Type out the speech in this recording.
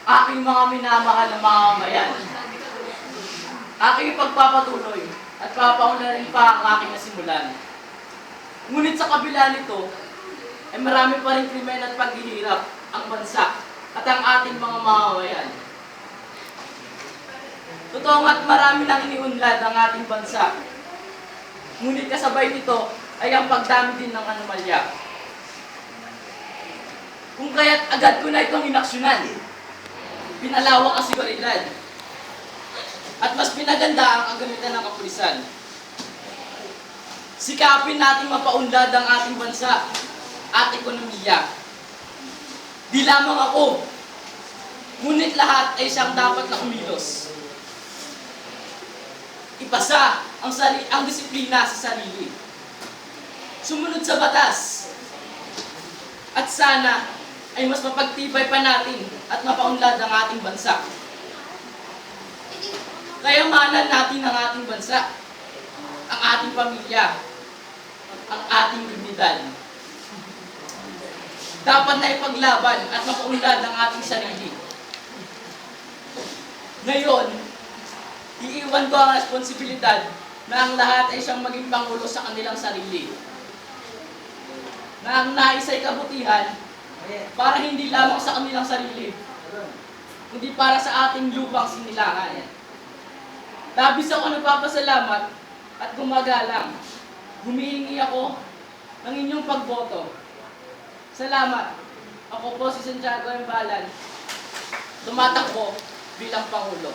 Aking mga minamahal na mga mamayan, aking pagpapatuloy at papaunlarin pa ang aking nasimulan. Ngunit sa kabila nito, ay marami pa rin krimen at paghihirap ang bansa at ang ating mga mamamayan. Totoo nga't marami nang iniunlad ang ating bansa. Ngunit kasabay nito ay ang pagdami din ng anomalya. Kung kaya't agad ko na itong inaksyonan, pinalawak ang seguridad, at mas pinaganda ang kagamitan ng kapulisan. Sikapin nating mapaunlad ang ating bansa at ekonomiya. Di lamang ako, ngunit lahat ay siyang dapat na kumilos. Ipasa ang disiplina sa sarili. Sumunod sa batas. At sana ay mas mapagtibay pa natin at mapaunlad ang ating bansa. Kayamanan natin ang ating bansa, ang ating pamilya, ang ating dignidad. Dapat na ipaglaban at mapaunlad ang ating sarili. Ngayon, iiwan ko ang responsibilidad na ang lahat ay siyang maging pangulo sa kanilang sarili. Na ang nais ay kabutihan para hindi lamang sa kanilang sarili, kundi para sa ating lupang sinilangan. Labis ako nagpapasalamat at gumagalang. Humihingi ako ng inyong pagboto. Salamat. Ako po si Santiago Embalan, tumatakbo bilang Pangulo.